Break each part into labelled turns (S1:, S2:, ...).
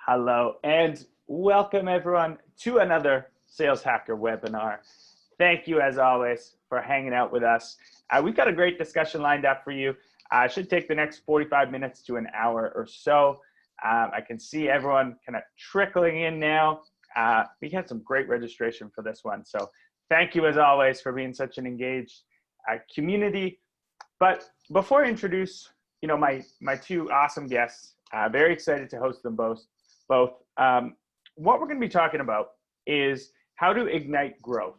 S1: Hello and welcome everyone to another Sales Hacker webinar. Thank you as always for hanging out with us. We've got a great discussion lined up for you. It should take the next 45 minutes to an hour or so. I can see everyone kind of trickling in now. We had some great registration for this one. So thank you as always for being such an engaged community. But before I introduce my two awesome guests, very excited to host them both. What we're going to be talking about is how to ignite growth,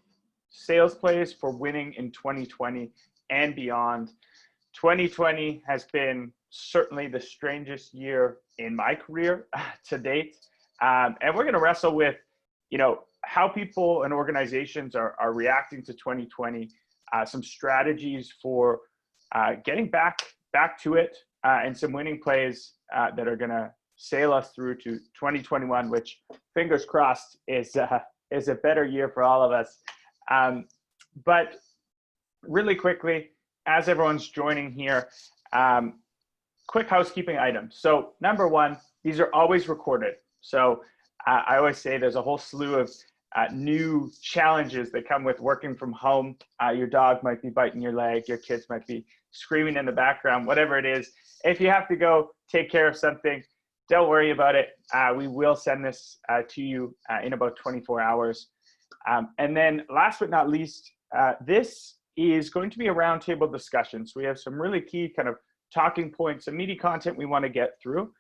S1: sales plays for winning in 2020 and beyond. 2020 has been certainly the strangest year in my career to date. And we're going to wrestle with, how people and organizations are reacting to 2020, some strategies for getting back to it, and some winning plays that are going to sail us through to 2021, which fingers crossed is a better year for all of us. But really quickly, as everyone's joining here, quick housekeeping items. So number one, these are always recorded. So I always say there's a whole slew of new challenges that come with working from home. Your dog might be biting your leg, your kids might be screaming in the background, whatever it is. If you have to go take care of something, don't worry about it. We will send this to you in about 24 hours. And then last but not least, this is going to be a roundtable discussion. So we have some really key kind of talking points, some meaty content we want to get through,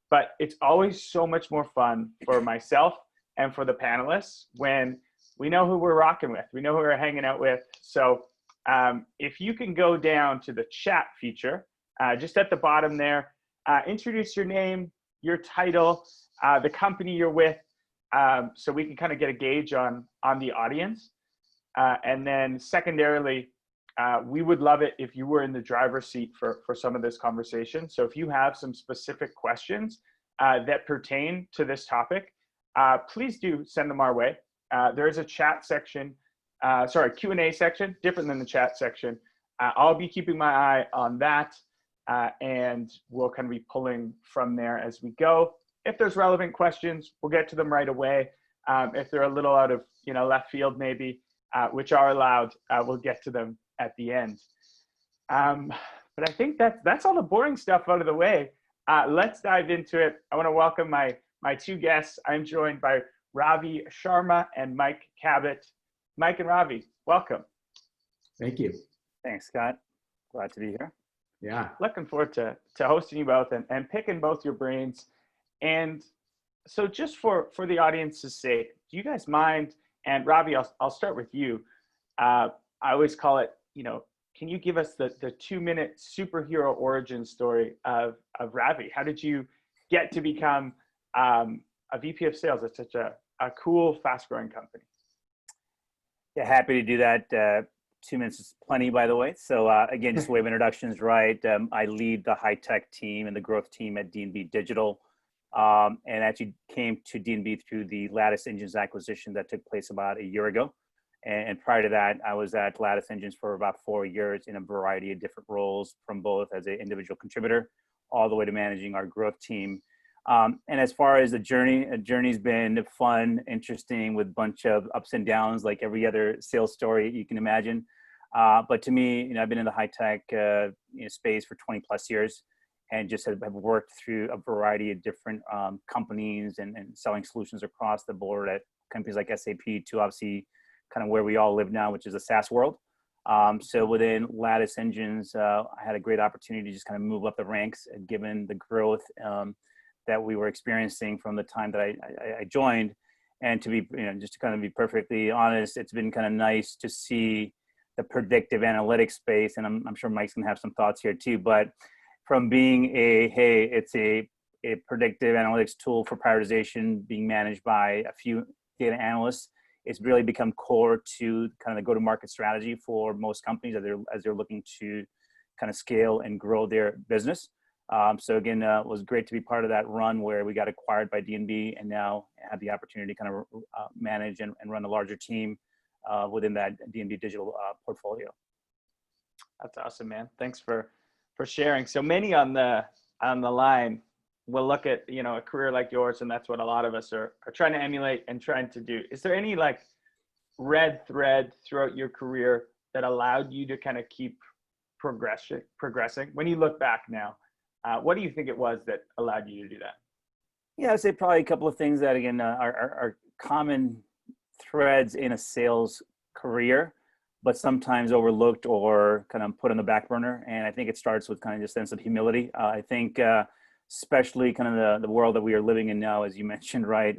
S1: but it's always so much more fun for myself and for the panelists when we know who we're rocking with, we know who we're hanging out with. So if you can go down to the chat feature, just at the bottom there, introduce your name, your title, the company you're with, so we can kind of get a gauge on the audience. And then secondarily, we would love it if you were in the driver's seat for some of this conversation. So if you have some specific questions that pertain to this topic, please do send them our way. There is a chat section, Q&A section, different than the chat section. I'll be keeping my eye on that. And we'll kind of be pulling from there as we go. If there's relevant questions, we'll get to them right away. If they're a little out of left field maybe, which are allowed, we'll get to them at the end. But I think that's all the boring stuff out of the way. Let's dive into it. I want to welcome my two guests. I'm joined by Ravi Sharma and Mike Cabot. Mike and Ravi, welcome.
S2: Thank you.
S3: Thanks, Scott. Glad to be here.
S1: Yeah, looking forward to hosting you both and picking both your brains. And so just for the audience's sake, do you guys mind, and Ravi, I'll start with you. I always call it, can you give us the 2-minute superhero origin story of Ravi? How did you get to become a VP of sales at such a cool, fast-growing company?
S3: Yeah, happy to do that. 2 minutes is plenty, by the way. So again, just way of introductions, right? I lead the high-tech team and the growth team at D&B Digital, and actually came to D&B through the Lattice Engines acquisition that took place about a year ago. And prior to that, I was at Lattice Engines for about 4 years in a variety of different roles, from both as an individual contributor all the way to managing our growth team. And as far as the journey's been fun, interesting, with a bunch of ups and downs, like every other sales story you can imagine. But to me, I've been in the high tech space for 20 plus years, and just have worked through a variety of different companies and selling solutions across the board at companies like SAP to obviously kind of where we all live now, which is a SaaS world. So within Lattice Engines, I had a great opportunity to just kind of move up the ranks, given the growth that we were experiencing from the time that I joined. And to be, just to kind of be perfectly honest, it's been kind of nice to see the predictive analytics space. And I'm sure Mike's gonna have some thoughts here too, but from being it's a predictive analytics tool for prioritization being managed by a few data analysts, it's really become core to kind of the go-to-market strategy for most companies as they're looking to kind of scale and grow their business. So again, it was great to be part of that run where we got acquired by D&B and now have the opportunity to kind of manage and run a larger team within that D&B Digital portfolio.
S1: That's awesome, man. Thanks for sharing. So many on the line will look at, a career like yours, and that's what a lot of us are trying to emulate and trying to do. Is there any like red thread throughout your career that allowed you to kind of keep progressing? When you look back now, what do you think it was that allowed you to do that?
S3: Yeah, I'd say probably a couple of things that, again, are common threads in a sales career, but sometimes overlooked or kind of put on the back burner. And I think it starts with kind of just sense of humility. I think especially kind of the world that we are living in now, as you mentioned, right?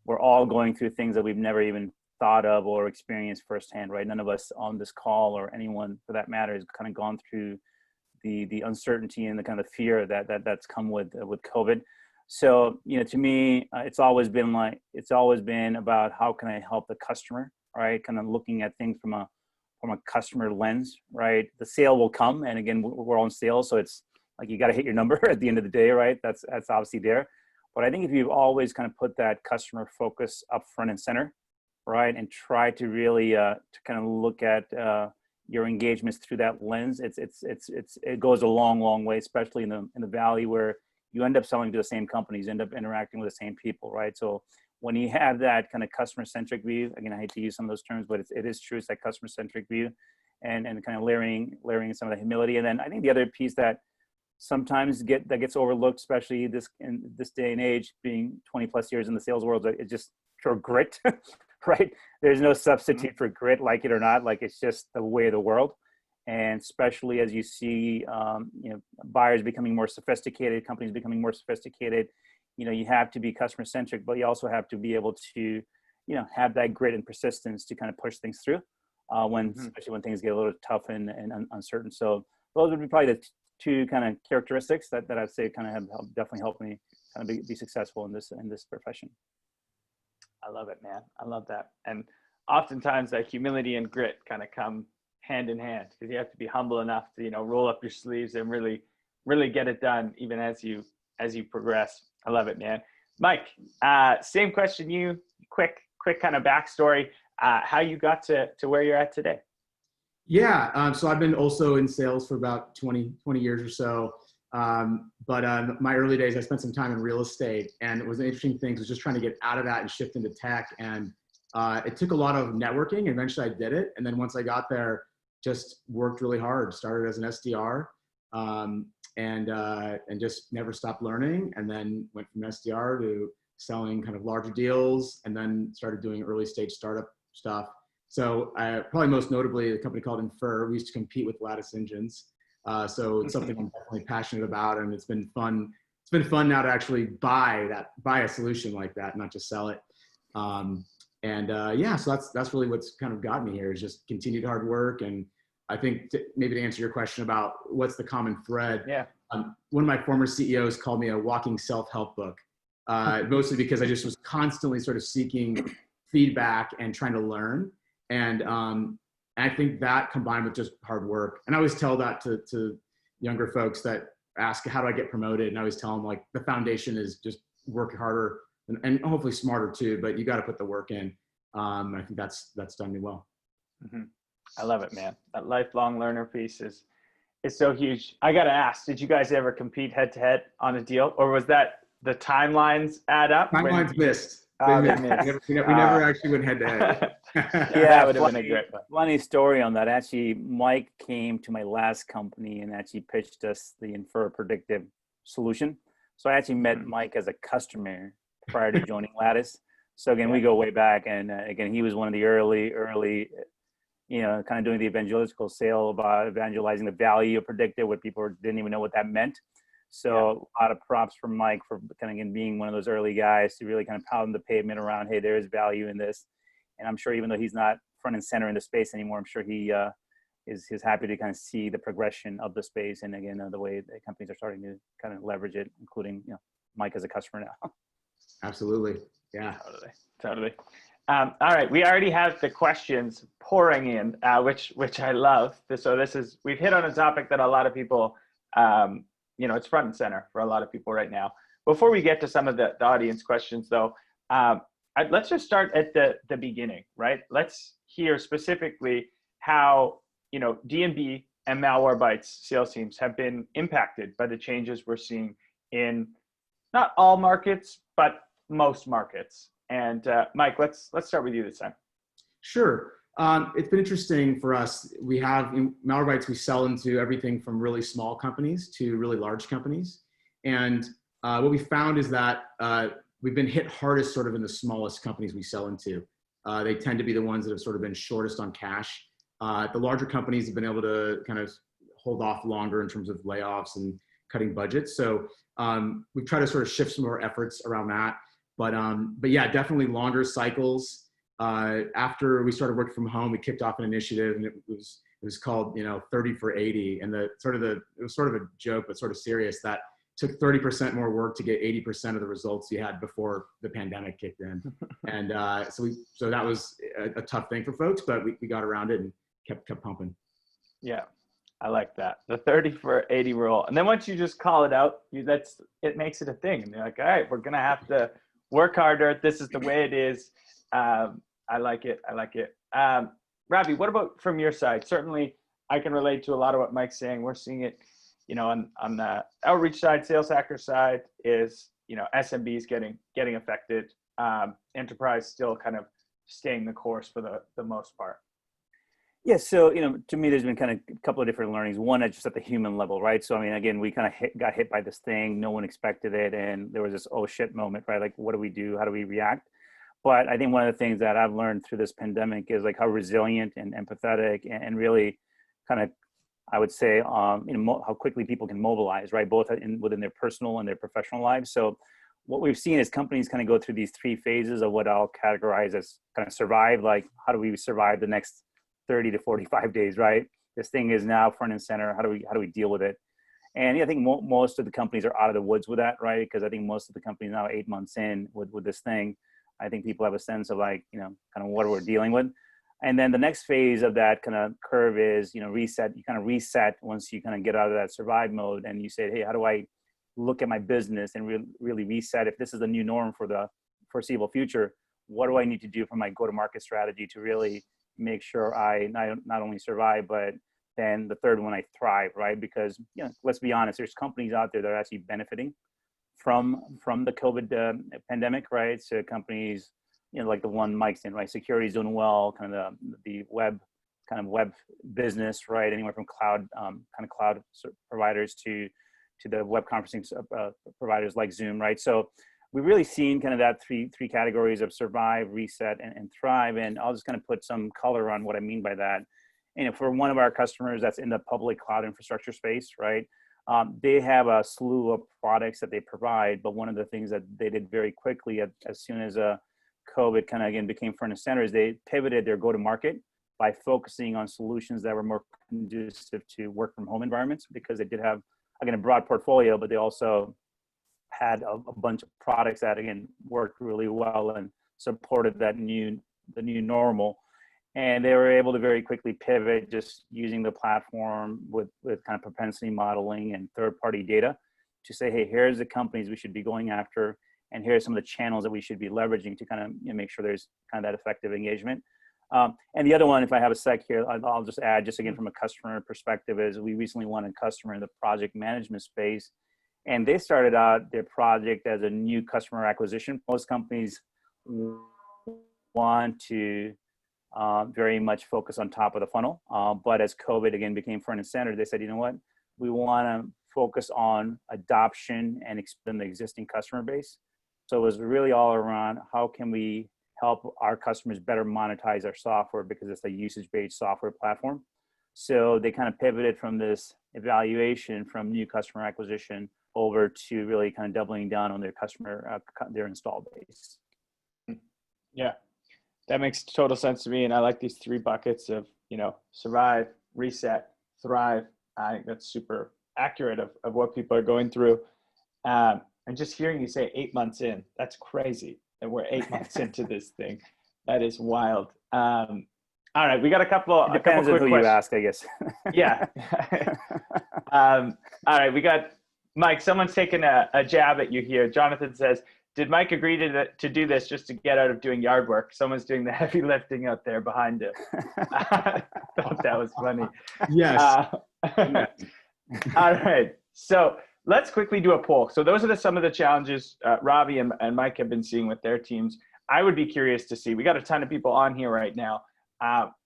S3: We're all going through things that we've never even thought of or experienced firsthand, right? None of us on this call, or anyone for that matter, has kind of gone through the uncertainty and the kind of fear that's come with COVID. So, to me, it's always been about how can I help the customer, right? Kind of looking at things from a customer lens, right? The sale will come, and again, we're all in sales, so it's like you got to hit your number at the end of the day, right? That's obviously there. But I think if you've always kind of put that customer focus up front and center, right, and try to really to kind of look at your engagements through that lens, it goes a long way, especially in the Valley, where you end up selling to the same companies, end up interacting with the same people, right? So when you have that kind of customer-centric view, again, I hate to use some of those terms, but it is true, it's that customer-centric view, and kind of layering some of the humility. And then I think the other piece that sometimes gets overlooked, especially in this day and age, being 20 plus years in the sales world, it's just pure grit, right? There's no substitute for grit, like it or not. Like, it's just the way of the world. And especially as you see, buyers becoming more sophisticated, companies becoming more sophisticated, you have to be customer centric, but you also have to be able to, have that grit and persistence to kind of push things through especially when things get a little tough and uncertain. So those would be probably the two kind of characteristics that I'd say kind of have definitely helped me kind of be successful in this profession.
S1: I love it, man. I love that. And oftentimes that humility and grit kind of come hand in hand, because you have to be humble enough to, roll up your sleeves and really get it done, even as you progress. I love it, man. Mike, same question, you quick kind of backstory, how you got to where you're at today.
S2: Yeah. So I've been also in sales for about 20 years or so. But my early days, I spent some time in real estate, and it was an interesting thing, was just trying to get out of that and shift into tech. And it took a lot of networking. Eventually I did it. And then once I got there, just worked really hard, started as an SDR, and just never stopped learning. And then went from SDR to selling kind of larger deals, and then started doing early stage startup stuff. So probably most notably, a company called Infer, we used to compete with Lattice Engines. So it's something I'm definitely passionate about, and it's been fun. It's been fun now to actually buy a solution like that, not just sell it. So that's really what's kind of got me here, is just continued hard work. And I think maybe to answer your question about what's the common thread, one of my former CEOs called me a walking self-help book, mostly because I just was constantly sort of seeking feedback and trying to learn. And I think that, combined with just hard work, and I always tell that to younger folks that ask, how do I get promoted? And I always tell them, like, the foundation is just work harder and hopefully smarter too, but you got to put the work in. I think that's done me well.
S1: Mm-hmm. I love it, man. That lifelong learner piece is so huge. I got to ask, did you guys ever compete head to head on a deal, or was that the timelines add up?
S2: Timelines missed. We never actually went head to head.
S1: That would have been a great one.
S3: Funny story on that. Actually, Mike came to my last company and actually pitched us the Infer predictive solution. So I actually met Mike as a customer prior to joining Lattice. So again, we go way back, and again, he was one of the early, kind of doing the evangelical sale about evangelizing the value of predictive, where people didn't even know what that meant. So a lot of props from Mike for kind of, again, being one of those early guys to really kind of pound the pavement around, hey, there is value in this. And I'm sure, even though he's not front and center in the space anymore, I'm sure he is happy to kind of see the progression of the space, and again, the way the companies are starting to kind of leverage it, including, Mike as a customer now.
S2: Absolutely. Yeah.
S1: Totally. All right. We already have the questions pouring in, which I love. So we've hit on a topic that a lot of people, it's front and center for a lot of people right now. Before we get to some of the audience questions, though, let's just start at the beginning, right? Let's hear specifically how, D&B and MalwareBytes sales teams have been impacted by the changes we're seeing in not all markets, but most markets. And Mike, let's start with you this time.
S2: Sure. It's been interesting for us. We have in MalwareBytes, we sell into everything from really small companies to really large companies. And what we found is that we've been hit hardest sort of in the smallest companies we sell into. They tend to be the ones that have sort of been shortest on cash. The larger companies have been able to kind of hold off longer in terms of layoffs and cutting budgets. So we've tried to sort of shift some more efforts around that. But yeah, definitely longer cycles. After we started working from home, we kicked off an initiative, and it was called 30 for 80, and it was sort of a joke but sort of serious, that took 30% more work to get 80% of the results you had before the pandemic kicked in. And so that was a tough thing for folks, but we got around it and kept pumping.
S1: Yeah, I like that, the 30 for 80 rule. And then once you just call it out, it makes it a thing, and you're like, all right, we're gonna have to work harder. This is the way it is. I like it. Ravi, what about from your side? Certainly, I can relate to a lot of what Mike's saying. We're seeing it, on the outreach side, sales hacker side is, SMBs getting affected. Enterprise still kind of staying the course for the most part.
S3: Yeah, so to me, there's been kind of a couple of different learnings. One, just at the human level, right? So I mean, again, we kind of got hit by this thing. No one expected it, and there was this oh shit moment, right? Like, what do we do? How do we react? But I think one of the things that I've learned through this pandemic is like how resilient and empathetic and really kind of, I would say, how quickly people can mobilize, right? Both within their personal and their professional lives. So what we've seen is companies kind of go through these three phases of what I'll categorize as kind of survive. Like, how do we survive the next 30 to 45 days, right? This thing is now front and center. How do we deal with it? And I think most of the companies are out of the woods with that, right? Because I think most of the companies now 8 months in with this thing. I think people have a sense of like, kind of what we're dealing with. And then the next phase of that kind of curve is, reset. You kind of reset once you kind of get out of that survive mode, and you say, hey, how do I look at my business and really reset? If this is the new norm for the foreseeable future, what do I need to do for my go-to-market strategy to really make sure I not only survive, but then the third one, I thrive, right? Because, let's be honest, there's companies out there that are actually benefiting from the COVID pandemic, right? So companies, like the one Mike's in, right? Security is doing well, kind of the web business, right? Anywhere from cloud providers to the web conferencing providers like Zoom, right? So we've really seen kind of that three categories of survive, reset, and thrive. And I'll just kind of put some color on what I mean by that. And for one of our customers that's in the public cloud infrastructure space, right? They have a slew of products that they provide, but one of the things that they did very quickly as soon as COVID kind of again became front and center is they pivoted their go-to-market by focusing on solutions that were more conducive to work from home environments, because they did have, again, a broad portfolio, but they also had a bunch of products that again worked really well and supported the new normal. And they were able to very quickly pivot just using the platform with kind of propensity modeling and third-party data to say, hey, here's the companies we should be going after, and here's some of the channels that we should be leveraging to kind of make sure there's kind of that effective engagement. And the other one, if I have a sec here, I'll just add, just again from a customer perspective, is we recently won a customer in the project management space, and they started out their project as a new customer acquisition. Most companies want to very much focus on top of the funnel. But as COVID again became front and center, they said, you know what, we want to focus on adoption and expand the existing customer base. So it was really all around how can we help our customers better monetize our software, because it's a usage-based software platform. So they kind of pivoted from this evaluation from new customer acquisition over to really kind of doubling down on their installed base.
S1: Yeah. That makes total sense to me. And I like these three buckets of, survive, reset, thrive. I think that's super accurate of what people are going through. And just hearing you say 8 months in, that's crazy. And we're 8 months into this thing. That is wild. All right. We got a couple
S3: It depends on who you ask, I guess.
S1: Yeah. All right. We got Mike, someone's taking a jab at you here. Jonathan says, did Mike agree to do this just to get out of doing yard work? Someone's doing the heavy lifting out there behind him. I thought that was funny.
S2: Yes.
S1: All right. So let's quickly do a poll. So those are some of the challenges Ravi and Mike have been seeing with their teams. I would be curious to see, we got a ton of people on here right now.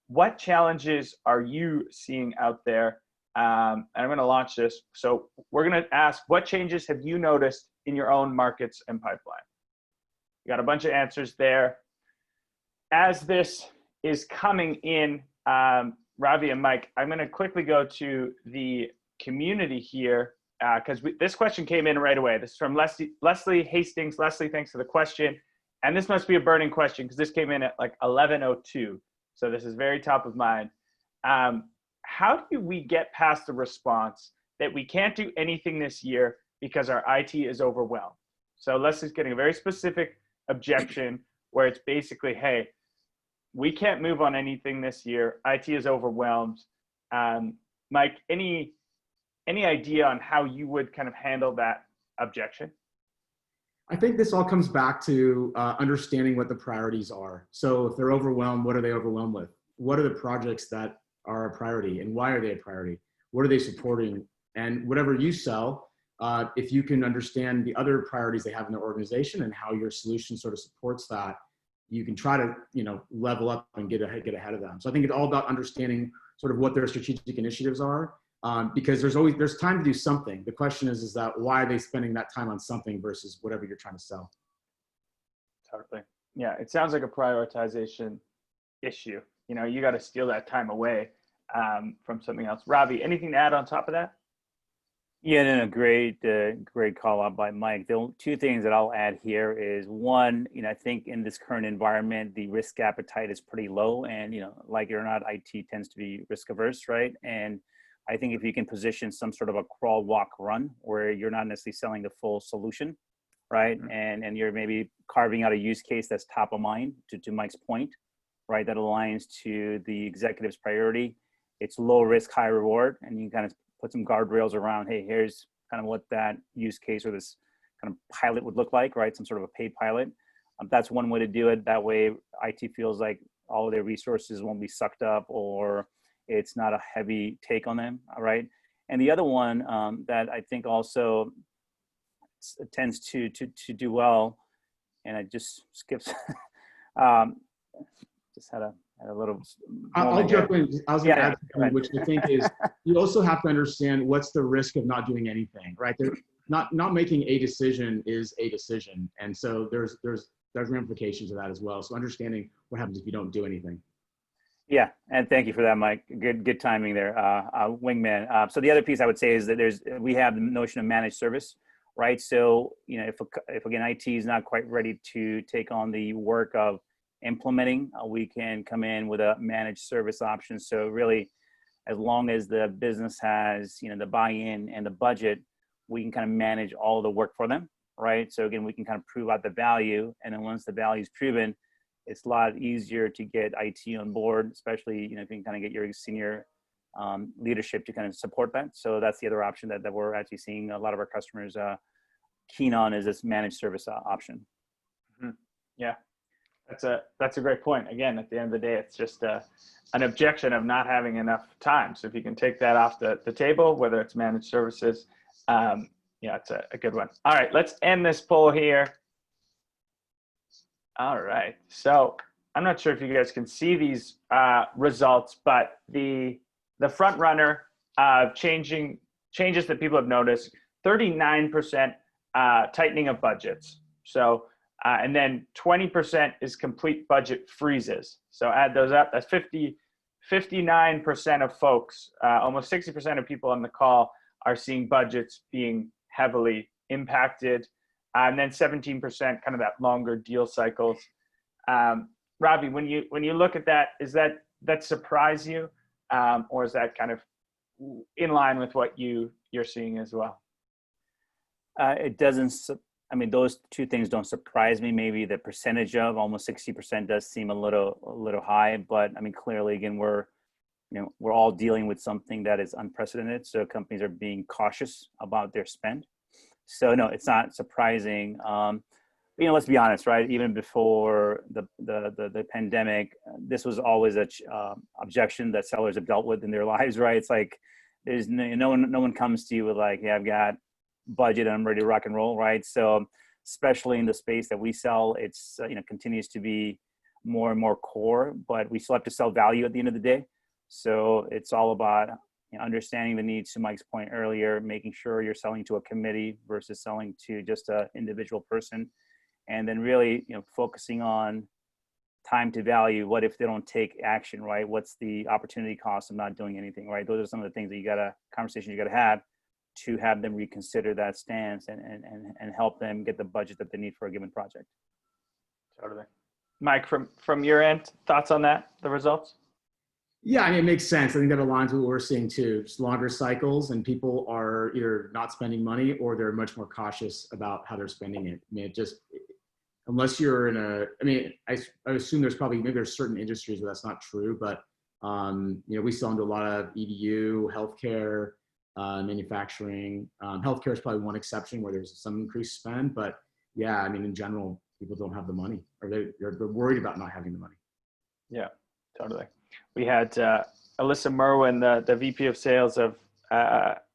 S1: What challenges are you seeing out there? And I'm going to launch this. So we're going to ask, what changes have you noticed in your own markets and pipeline? You got a bunch of answers there. As this is coming in, Ravi and Mike, I'm going to quickly go to the community here because this question came in right away. This is from Leslie Hastings. Leslie, thanks for the question. And this must be a burning question because this came in at like 11:02. So this is very top of mind. How do we get past the response that we can't do anything this year because our IT is overwhelmed? So Leslie's getting a very specific objection where it's basically, hey, we can't move on anything this year. IT is overwhelmed. Mike, any idea on how you would kind of handle that objection?
S2: I think this all comes back to understanding what the priorities are. So if they're overwhelmed, what are they overwhelmed with? What are the projects that are a priority and why are they a priority? What are they supporting? And whatever you sell, if you can understand the other priorities they have in their organization and how your solution sort of supports that, you can try to, level up and get ahead of them. So I think it's all about understanding sort of what their strategic initiatives are, because there's time to do something. The question is that why are they spending that time on something versus whatever you're trying to sell?
S1: Totally. Yeah, it sounds like a prioritization issue. You got to steal that time away from something else. Ravi, anything to add on top of that?
S3: Yeah, no, great call out by Mike. The two things that I'll add here is one, I think in this current environment, the risk appetite is pretty low, and like it or not, IT tends to be risk averse, right? And I think if you can position some sort of a crawl, walk, run, where you're not necessarily selling the full solution, right? Mm-hmm. And you're maybe carving out a use case that's top of mind, to Mike's point, right? That aligns to the executive's priority. It's low risk, high reward, and you can kind of put some guardrails around, hey, here's kind of what that use case or this kind of pilot would look like, right? Some sort of a paid pilot. That's one way to do it. That way IT feels like all of their resources won't be sucked up or it's not a heavy take on them, all right? And the other one that I think also tends to do well, and I just skipped, just had a little.
S2: I'll jump in. I was going to add something, which I think is you also have to understand what's the risk of not doing anything, right? Not making a decision is a decision, and so there's ramifications of that as well. So understanding what happens if you don't do anything.
S3: Yeah, and thank you for that, Mike. Good timing there, wingman. So the other piece I would say is that we have the notion of managed service, right? So if again IT is not quite ready to take on the work of implementing, we can come in with a managed service option. So really, as long as the business has the buy-in and the budget, we can kind of manage all the work for them, right? So again, we can kind of prove out the value, and then once the value is proven, it's a lot easier to get IT on board, especially if you can kind of get your senior leadership to kind of support that. So that's the other option that we're actually seeing a lot of our customers keen on, is this managed service option.
S1: Mm-hmm. Yeah. That's a great point. Again, at the end of the day, it's just an objection of not having enough time. So if you can take that off the table, whether it's managed services, it's a good one. All right, let's end this poll here. All right, so I'm not sure if you guys can see these results, but the front runner changes that people have noticed, 39% tightening of budgets. So and then 20% is complete budget freezes. So add those up, that's 59% of folks, almost 60% of people on the call are seeing budgets being heavily impacted. And then 17% kind of that longer deal cycles. Ravi, when you look at that, is that surprise you? Or is that kind of in line with what you're seeing as well?
S3: It doesn't. I mean, those two things don't surprise me. Maybe the percentage of almost 60% does seem a little high, but I mean, clearly, again, we're all dealing with something that is unprecedented. So companies are being cautious about their spend. So no, it's not surprising. Let's be honest, right? Even before the pandemic, this was always a objection that sellers have dealt with in their lives, right? It's like there's no one comes to you with like, hey, I've got budget and I'm ready to rock and roll, right? So especially in the space that we sell, it's, continues to be more and more core, but we still have to sell value at the end of the day. So it's all about understanding the needs, to Mike's point earlier, making sure you're selling to a committee versus selling to just an individual person. And then really, focusing on time to value. What if they don't take action, right? What's the opportunity cost of not doing anything, right? Those are some of the things that conversations you got to have them reconsider that stance and help them get the budget that they need for a given project.
S1: Totally. Mike, from your end, thoughts on that, the results?
S2: Yeah, I mean, it makes sense. I think that aligns with what we're seeing too. Just longer cycles, and people are either not spending money or they're much more cautious about how they're spending it. I mean, unless you're in I assume maybe there's certain industries where that's not true, but we sell into a lot of EDU, healthcare, manufacturing. Healthcare is probably one exception where there's some increased spend, but yeah, I mean, in general, people don't have the money, or they're worried about not having the money.
S1: Yeah, totally. We had Alyssa Merwin, the VP of Sales at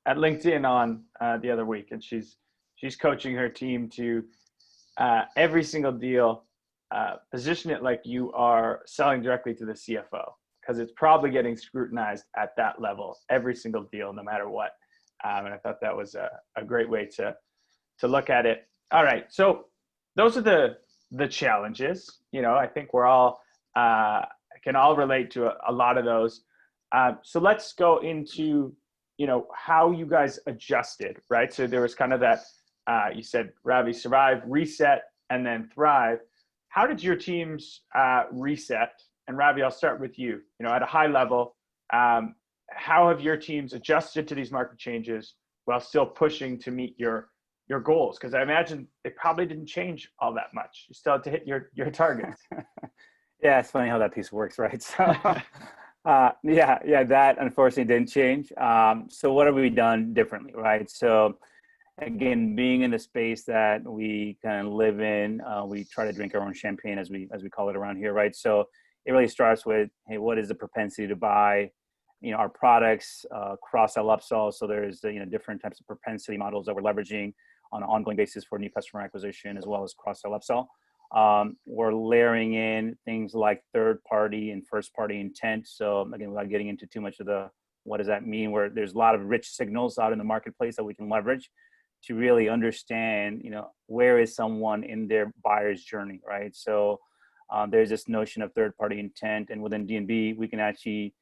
S1: LinkedIn on the other week, and she's coaching her team to every single deal, position it like you are selling directly to the CFO, because it's probably getting scrutinized at that level, every single deal, no matter what. And I thought that was a great way to look at it. All right, so those are the challenges. I think we're all can all relate to a lot of those. So let's go into how you guys adjusted, right? So there was kind of that. You said, Ravi, survive, reset, and then thrive. How did your teams reset? And Ravi, I'll start with you. At a high level, how have your teams adjusted to these market changes while still pushing to meet your goals? Because I imagine they probably didn't change all that much. You still had to hit your targets.
S3: Yeah, it's funny how that piece works, right? So, that unfortunately didn't change. So what have we done differently, right? So again, being in the space that we kind of live in, we try to drink our own champagne, as we call it around here, right? So it really starts with, hey, what is the propensity to buy, our products, cross-sell, upsell. So there's different types of propensity models that we're leveraging on an ongoing basis for new customer acquisition, as well as cross-sell, upsell. We're layering in things like third-party and first-party intent. So again, without getting into too much of what does that mean, where there's a lot of rich signals out in the marketplace that we can leverage to really understand, where is someone in their buyer's journey, right? So there's this notion of third-party intent, and within D&B, we can actually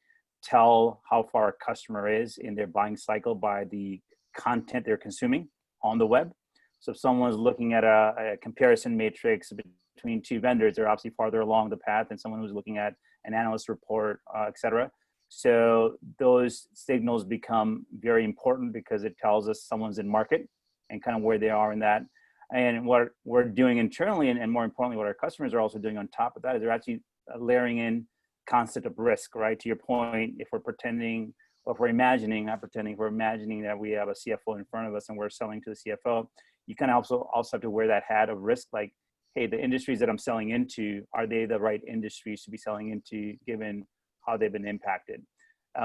S3: tell how far a customer is in their buying cycle by the content they're consuming on the web. So if someone's looking at a comparison matrix between two vendors, they're obviously farther along the path than someone who's looking at an analyst report, et cetera. So those signals become very important because it tells us someone's in market and kind of where they are in that. And what we're doing internally, and more importantly, what our customers are also doing on top of that, is they're actually layering in concept of risk, right? To your point, if we're pretending, or if we're imagining, not pretending, if we're imagining that we have a CFO in front of us and we're selling to the CFO, you kind of also have to wear that hat of risk, like, hey, the industries that I'm selling into, are they the right industries to be selling into given how they've been impacted?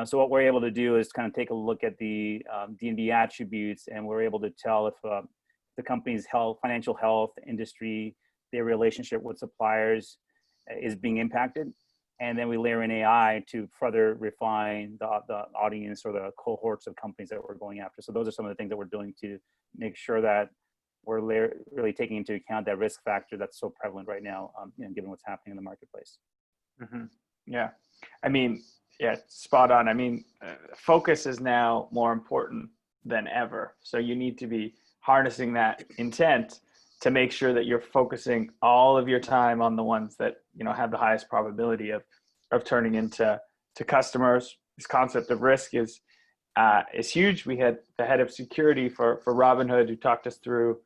S3: So what we're able to do is kind of take a look at the D&B attributes, and we're able to tell if the company's financial health, industry, their relationship with suppliers is being impacted. And then we layer in AI to further refine the audience or the cohorts of companies that we're going after. So those are some of the things that we're doing to make sure that we're really taking into account that risk factor that's so prevalent right now, given what's happening in the marketplace.
S1: Mm-hmm. Yeah. I mean, yeah, spot on. I mean, focus is now more important than ever. So you need to be harnessing that intent to make sure that you're focusing all of your time on the ones that, have the highest probability of turning into customers. This concept of risk is huge. We had the head of security for Robinhood who talked us through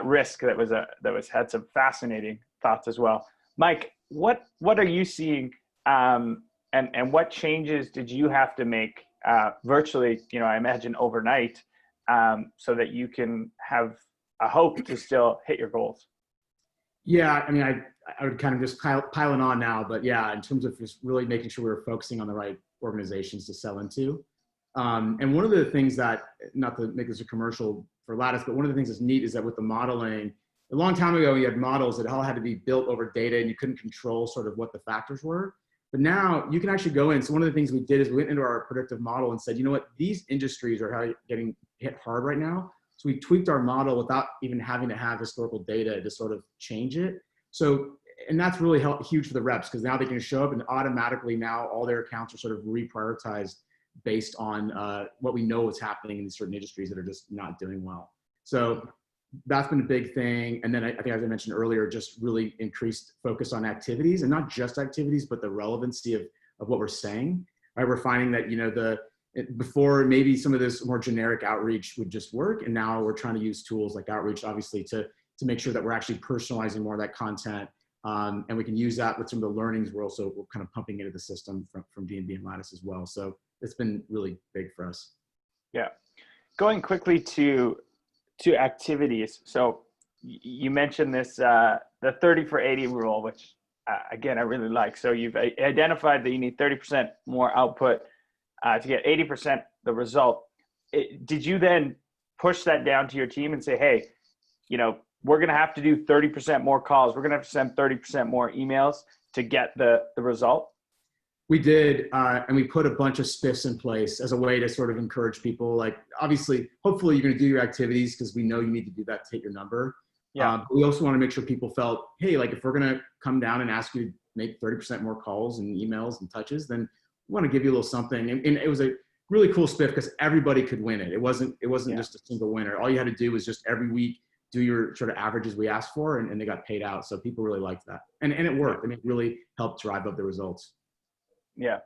S1: risk. That had some fascinating thoughts as well. Mike, what are you seeing, and what changes did you have to make virtually, I imagine overnight, so that you can have a hope to still hit your goals?
S2: Yeah, I mean, I would kind of just piling on now, but yeah, in terms of just really making sure we're focusing on the right organizations to sell into. And one of the things that, not to make this a commercial, for Lattice, but one of the things that's neat is that with the modeling, a long time ago, you had models that all had to be built over data and you couldn't control sort of what the factors were. But now you can actually go in. So one of the things we did is we went into our predictive model and said, you know what, these industries are getting hit hard right now. So we tweaked our model without even having to have historical data to sort of change it. So, and that's really huge for the reps because now they can show up and automatically now all their accounts are sort of reprioritized based on what we know is happening in certain industries that are just not doing well. So that's been a big thing. And then I think, as I mentioned earlier, just really increased focus on activities, and not just activities, but the relevancy of what we're saying. Right? We're finding that, you know, before maybe some of this more generic outreach would just work. And now we're trying to use tools like outreach, obviously, to make sure that we're actually personalizing more of that content. And we can use that with some of the learnings we're kind of pumping into the system from D&B and Lattice as well. So it's been really big for us.
S1: Yeah. Going quickly to activities. So you mentioned this, the 30 for 80 rule, which again, I really like. So you've identified that you need 30% more output to get 80% the result. Did you then push that down to your team and say, hey, you know, we're going to have to do 30% more calls. We're going to have to send 30% more emails to get the result?
S2: We did, and we put a bunch of spiffs in place as a way to sort of encourage people. Like, obviously, hopefully you're going to do your activities because we know you need to do that to hit your number.
S1: Yeah.
S2: But we also want to make sure people felt, hey, like if we're going to come down and ask you to make 30% more calls and emails and touches, then we want to give you a little something. And it was a really cool spiff because everybody could win it. It wasn't just a single winner. All you had to do was just every week do your sort of averages we asked for, and they got paid out. So people really liked that. And it worked. I mean, it really helped drive up the results.
S1: Yeah,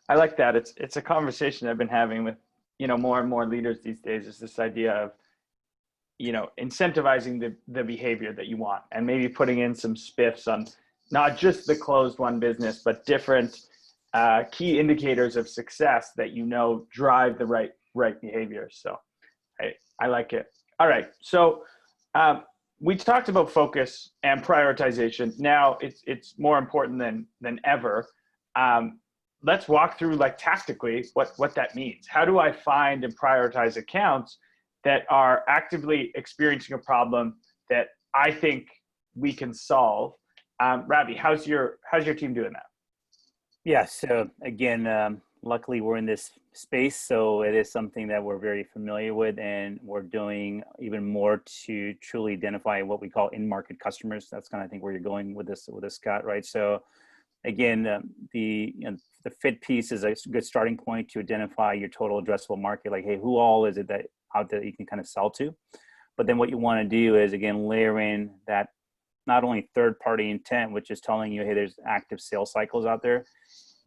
S1: I like that. It's a conversation I've been having with, you know, more and more leaders these days, is this idea of, you know, incentivizing the behavior that you want, and maybe putting in some spiffs on not just the closed won business, but different key indicators of success that, you know, drive the right behavior. So I like it. All right. So we talked about focus and prioritization. Now it's more important than ever. Let's walk through, like, tactically what that means. How do I find and prioritize accounts that are actively experiencing a problem that I think we can solve? Ravi, how's your team doing that?
S3: Yeah, so again, luckily we're in this space, so it is something that we're very familiar with, and we're doing even more to truly identify what we call in-market customers. That's kind of, I think, where you're going with this, Scott, right? So again, the fit piece is a good starting point to identify your total addressable market. Like, hey, who all is it that out there that you can kind of sell to? But then what you want to do is, again, layer in that not only third-party intent, which is telling you, hey, there's active sales cycles out there,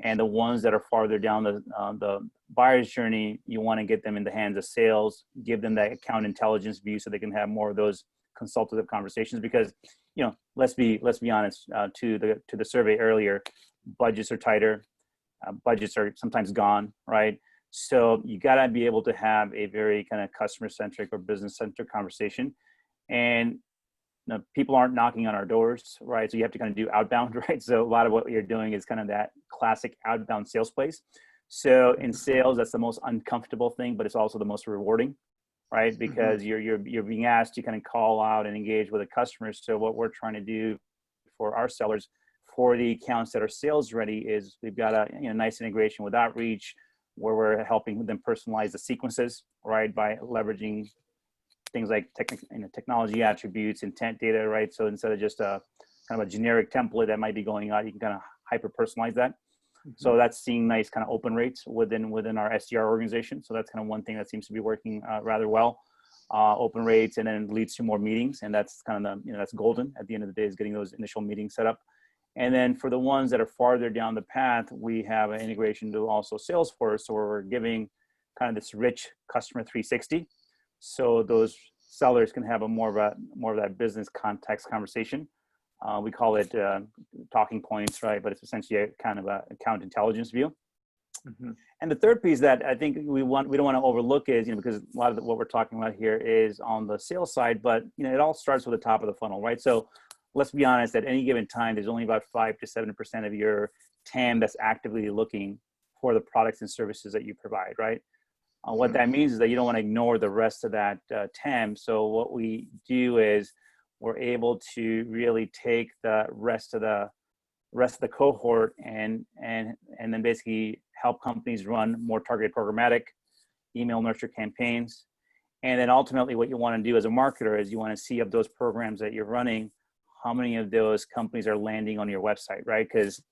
S3: and the ones that are farther down the buyer's journey, you want to get them in the hands of sales, give them that account intelligence view so they can have more of those consultative conversations. Because, you know, let's be honest, to the survey earlier, budgets are tighter, budgets are sometimes gone, right? So you got to be able to have a very kind of customer-centric or business-centric conversation. And you know, people aren't knocking on our doors, right? So you have to kind of do outbound, right? So a lot of what you're doing is kind of that classic outbound sales place. So in sales, that's the most uncomfortable thing, but it's also the most rewarding, right? Because you're being asked to kind of call out and engage with the customers. So what we're trying to do for our sellers, for the accounts that are sales ready, is we've got a nice integration with outreach, where we're helping them personalize the sequences, right? By leveraging things like technology attributes, intent data, right? So instead of just a kind of a generic template that might be going out, you can kind of hyper personalize that. So that's seeing nice kind of open rates within our SDR organization. So that's kind of one thing that seems to be working rather well. Open rates, and then leads to more meetings, and that's kind of that's golden at the end of the day, is getting those initial meetings set up. And then for the ones that are farther down the path, we have an integration to also Salesforce, so we're giving kind of this rich customer 360. So those sellers can have more of that business context conversation. We call it talking points, right? But it's essentially a kind of a account intelligence view. And the third piece that I think we don't want to overlook is, because a lot of what we're talking about here is on the sales side, but it all starts with the top of the funnel, right? So let's be honest, at any given time, there's only about 5 to 7% of your TAM that's actively looking for the products and services that you provide, right? What that means is that you don't want to ignore the rest of that TAM. So what we do is we're able to really take the rest of the cohort and then basically help companies run more targeted programmatic email nurture campaigns. And then ultimately what you want to do as a marketer is you want to see of those programs that you're running, how many of those companies are landing on your website, right? Because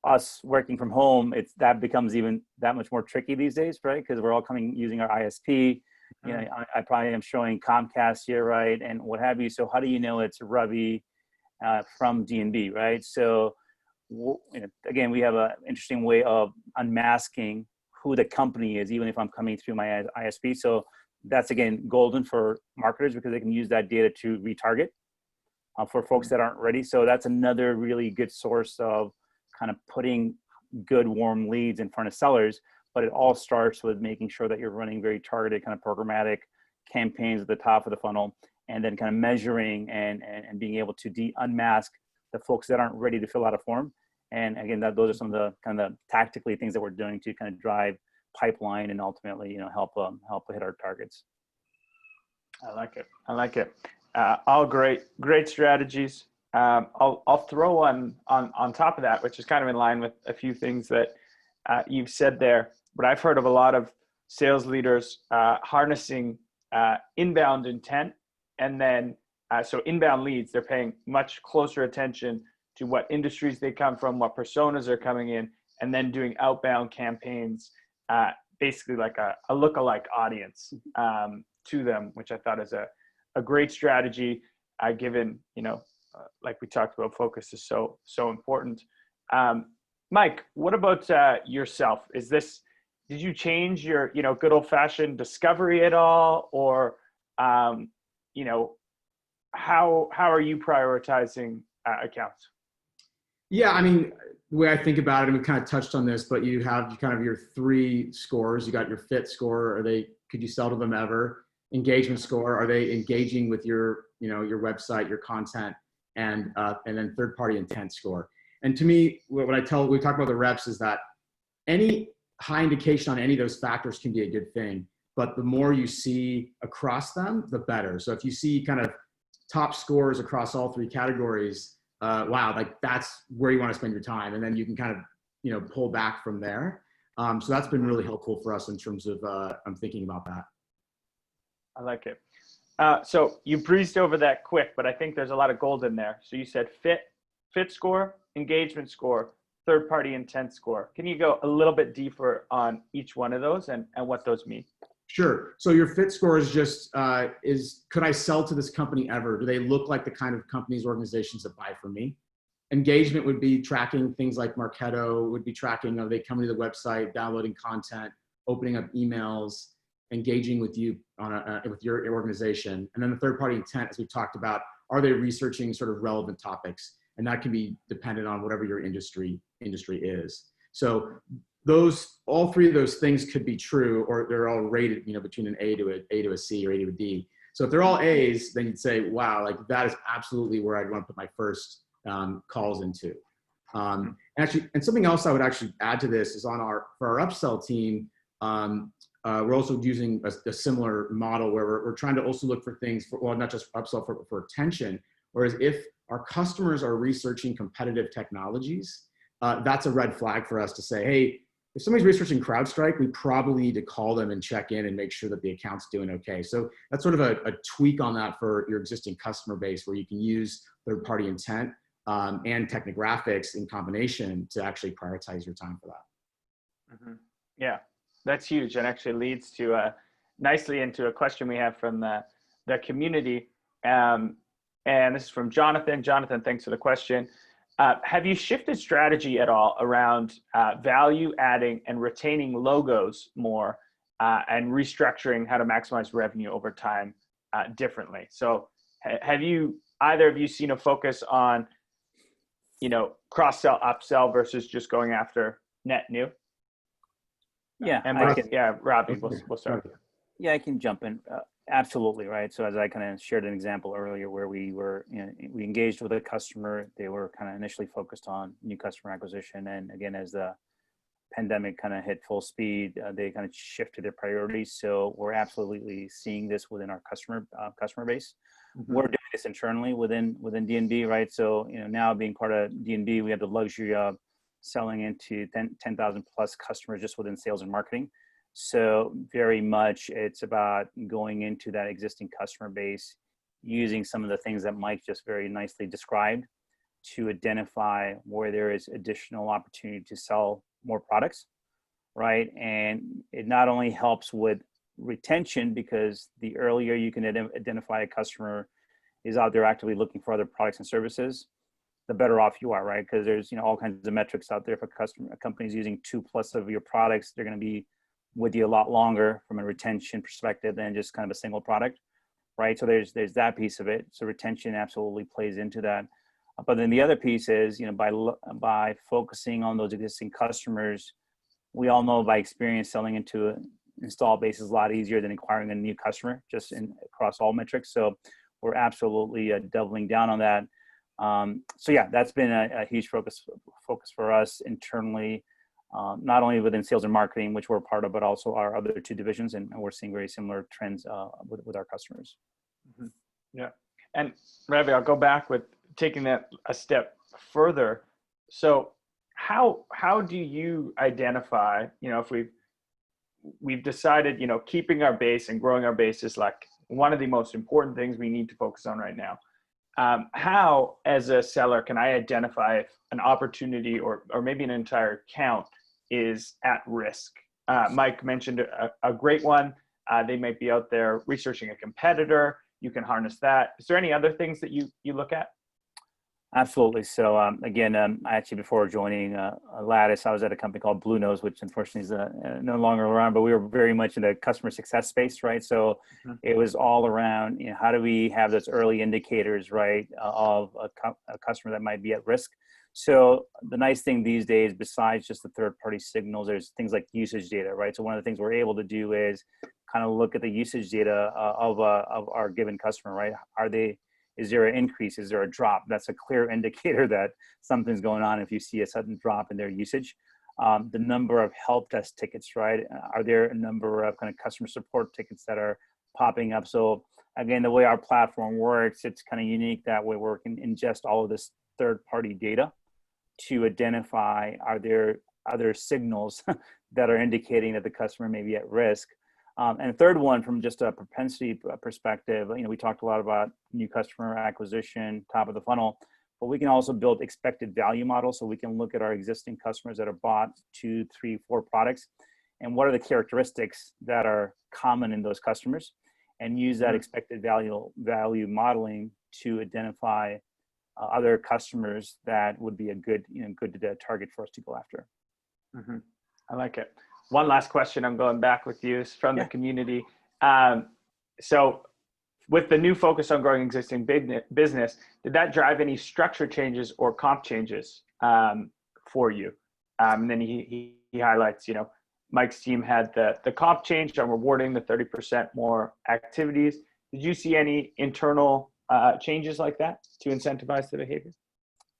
S3: us working from home, that becomes even that much more tricky these days, right? Because we're all using our ISP. You know, I probably am showing Comcast here, right? And what have you. So how do you know it's Ravi from D&B, right? So again, we have an interesting way of unmasking who the company is, even if I'm coming through my ISP. So that's, again, golden for marketers because they can use that data to retarget for folks that aren't ready. So that's another really good source of kind of putting good warm leads in front of sellers. But it all starts with making sure that you're running very targeted kind of programmatic campaigns at the top of the funnel, and then kind of measuring and being able to unmask the folks that aren't ready to fill out a form. And again, those are some of the kind of tactically things that we're doing to kind of drive pipeline and ultimately, you know, help hit our targets.
S1: I like it. All great strategies. I'll throw one on top of that, which is kind of in line with a few things that you've said there. But I've heard of a lot of sales leaders harnessing inbound intent, and then so inbound leads, they're paying much closer attention to what industries they come from, what personas are coming in, and then doing outbound campaigns, basically like a lookalike audience to them, which I thought is a great strategy, given, you know, like we talked about, focus is so important. Mike, what about yourself? Did you change your, you know, good old fashioned discovery at all, or you know, how are you prioritizing accounts?
S2: Yeah, I mean, the way I think about it, and we kind of touched on this, but you have kind of your 3 scores. You got your fit score. Could you sell to them ever? Engagement score. Are they engaging with your, you know, your website, your content, and then third party intent score. And to me, we talk about the reps is that any high indication on any of those factors can be a good thing, but the more you see across them, the better. So if you see kind of top scores across all 3 categories, wow, like that's where you want to spend your time. And then you can kind of, you know, pull back from there. So that's been really helpful for us in terms of, I'm thinking about that.
S1: I like it. So you breezed over that quick, but I think there's a lot of gold in there. So you said fit score, engagement score, third party intent score. Can you go a little bit deeper on each one of those and what those mean?
S2: Sure. So your fit score is just, could I sell to this company ever? Do they look like the kind of companies, organizations that buy from me? Engagement would be tracking things like Marketo, would be tracking, are they coming to the website, downloading content, opening up emails, engaging with you with your organization. And then the third party intent, as we talked about, are they researching sort of relevant topics? And that can be dependent on whatever your industry is. So all 3 of those things could be true, or they're all rated, you know, between an A to a C or A to a D. So if they're all A's, then you'd say, wow, like that is absolutely where I'd want to put my first calls into. And something else I would actually add to this is for our upsell team, we're also using a similar model where we're trying to also look for things not just upsell for attention. Whereas if our customers are researching competitive technologies, that's a red flag for us to say, hey, if somebody's researching CrowdStrike, we probably need to call them and check in and make sure that the account's doing okay. So that's sort of a tweak on that for your existing customer base, where you can use third-party intent and technographics in combination to actually prioritize your time for that.
S1: Mm-hmm. Yeah, that's huge, and actually leads to nicely into a question we have from the community. And this is from Jonathan. Jonathan, thanks for the question. Have you shifted strategy at all around value adding and retaining logos more and restructuring how to maximize revenue over time differently? So have either of you seen a focus on, you know, cross-sell, upsell versus just going after net new?
S3: Yeah.
S1: Robbie, we'll start.
S3: Yeah, I can jump in. Absolutely, right. So as I kind of shared an example earlier where we engaged with a customer, they were kind of initially focused on new customer acquisition. And again, as the pandemic kind of hit full speed, they kind of shifted their priorities. So we're absolutely seeing this within our customer base. Mm-hmm. We're doing this internally within D&B, right? So now being part of D&B, we have the luxury of selling into 10,000 plus customers just within sales and marketing. So very much it's about going into that existing customer base, using some of the things that Mike just very nicely described to identify where there is additional opportunity to sell more products, right? And it not only helps with retention, because the earlier you can identify a customer is out there actively looking for other products and services, the better off you are, right? Because there's all kinds of metrics out there for companies using 2+ of your products. They're going to be with you a lot longer from a retention perspective than just kind of a single product, right? So there's that piece of it. So retention absolutely plays into that. But then the other piece is, by focusing on those existing customers, we all know by experience selling into an install base is a lot easier than acquiring a new customer, just across all metrics. So we're absolutely doubling down on that. So yeah, that's been a huge focus for us internally, not only within sales and marketing, which we're a part of, but also our other two divisions, and we're seeing very similar trends with our customers.
S1: Mm-hmm. Yeah, and Ravi, I'll go back with taking that a step further. So how do you identify, if we've decided, keeping our base and growing our base is like one of the most important things we need to focus on right now. How, as a seller, can I identify if an opportunity or maybe an entire account is at risk? Mike mentioned a great one. They might be out there researching a competitor. You can harness that. Is there any other things that you look at?
S3: Absolutely. So again, I actually, before joining Lattice, I was at a company called Blue Nose, which unfortunately is no longer around, but we were very much in the customer success space, right? So it was all around, how do we have those early indicators, right, of a customer that might be at risk. So the nice thing these days, besides just the third-party signals, there's things like usage data, right? So one of the things we're able to do is kind of look at the usage data of our given customer, right? Is there an increase? Is there a drop? That's a clear indicator that something's going on if you see a sudden drop in their usage. The number of help desk tickets, right? Are there a number of kind of customer support tickets that are popping up? So again, the way our platform works, it's kind of unique that way. We can ingest all of this third-party data to identify, are there other signals that are indicating that the customer may be at risk. And the third one, from just a propensity perspective, we talked a lot about new customer acquisition, top of the funnel, but we can also build expected value models. So we can look at our existing customers that have bought 2, 3, 4 products, and what are the characteristics that are common in those customers, and use that expected value modeling to identify other customers that would be a good target for us to go after.
S1: Mm-hmm. I like it. One last question, I'm going back with you, is from the community. So with the new focus on growing existing business, did that drive any structure changes or comp changes for you? And then he highlights, Mike's team had the comp change on rewarding the 30% more activities. Did you see any internal changes like that to incentivize the behavior?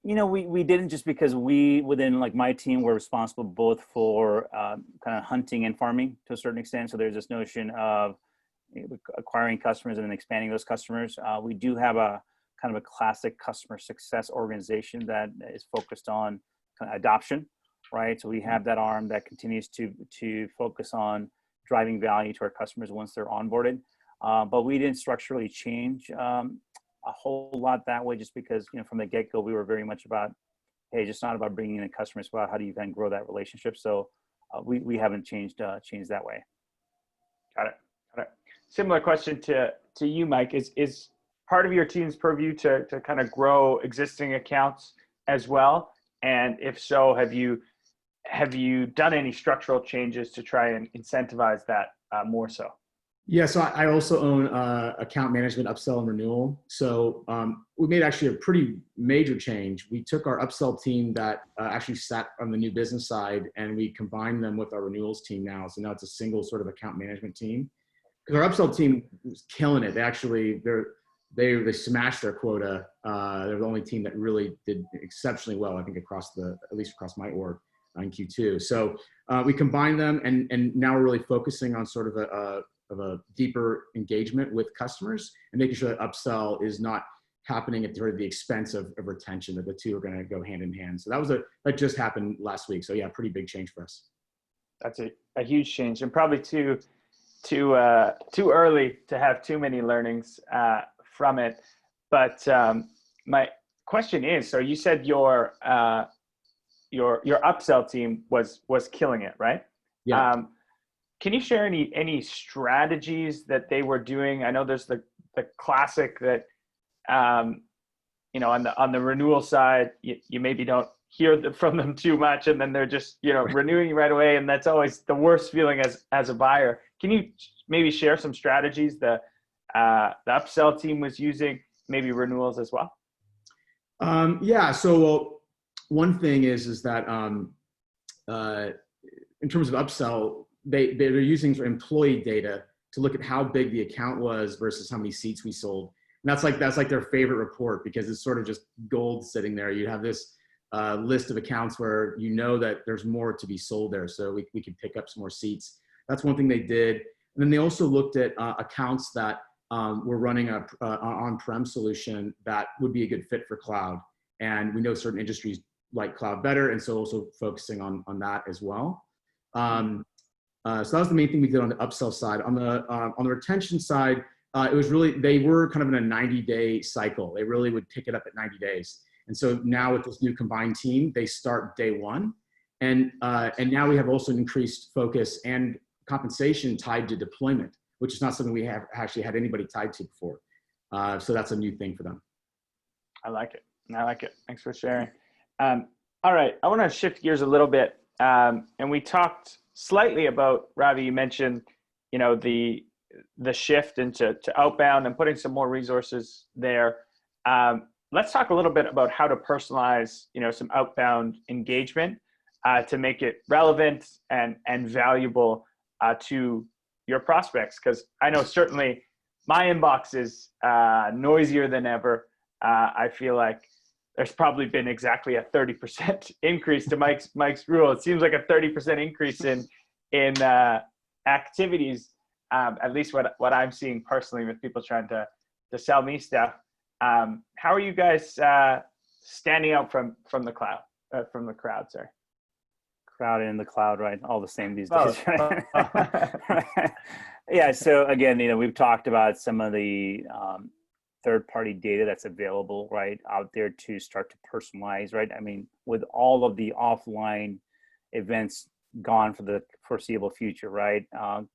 S3: We didn't, just because we, within like my team, were responsible both for kind of hunting and farming to a certain extent. So there's this notion of acquiring customers and then expanding those customers. We do have a kind of a classic customer success organization that is focused on kind of adoption, right? So we have that arm that continues to focus on driving value to our customers once they're onboarded. But we didn't structurally change a whole lot that way, just because, from the get-go, we were very much about, hey, just not about bringing in customers, but how do you then grow that relationship? So we haven't changed that way.
S1: Got it. Similar question to you, Mike. Is part of your team's purview to kind of grow existing accounts as well? And if so, have you done any structural changes to try and incentivize that more so?
S2: Yeah, so I also own account management, upsell, and renewal. So we made actually a pretty major change. We took our upsell team that actually sat on the new business side, and we combined them with our renewals team now. So now it's a single sort of account management team. Because our upsell team was killing it. They smashed their quota. They're the only team that really did exceptionally well, I think, at least across my org. in Q2. So we combined them, and now we're really focusing on sort of a deeper engagement with customers and making sure that upsell is not happening at the expense of retention, that the two are going to go hand in hand. So that just happened last week. So yeah, pretty big change for us.
S1: That's a huge change, and probably too early to have too many learnings from it. But my question is, so you said your upsell team was killing it, right?
S2: Yeah.
S1: Can you share any strategies that they were doing? I know there's the classic that you know, on the renewal side, you maybe don't hear from them too much, and then they're just, you know, renewing right away, and that's always the worst feeling as a buyer. Can you maybe share some strategies the upsell team was using, maybe renewals as well?
S2: Yeah. So one thing is that in terms of upsell, they're using employee data to look at how big the account was versus how many seats we sold. And that's like their favorite report, because it's sort of just gold sitting there. You have this list of accounts where you know that there's more to be sold there, so we can pick up some more seats. That's one thing they did. And then they also looked at accounts that were running a on-prem solution that would be a good fit for cloud. And we know certain industries like cloud better, and so also focusing on that as well. So that was the main thing we did on the upsell side. On the retention side, it was really, they were kind of in a 90-day cycle. They really would pick it up at 90 days. And so now with this new combined team, they start day one. And now we have also an increased focus and compensation tied to deployment, which is not something we have actually had anybody tied to before. So that's a new thing for them.
S1: I like it. Thanks for sharing. All right, I want to shift gears a little bit. And we talked slightly about, Ravi, you mentioned, you know, the shift into outbound and putting some more resources there. Let's talk a little bit about how to personalize, you know, some outbound engagement to make it relevant and valuable to your prospects. Because I know certainly my inbox is noisier than ever. I feel like there's probably been exactly a 30% increase to Mike's rule. It seems like a 30% increase in activities, at least what I'm seeing personally with people trying to sell me stuff. How are you guys standing out from the crowd, sorry?
S3: Crowd and the cloud, right? All the same these days. Right? Yeah. So again, you know, we've talked about some of the third-party data that's available, right, out there to start to personalize, right? I mean, with all of the offline events gone for the foreseeable future, right?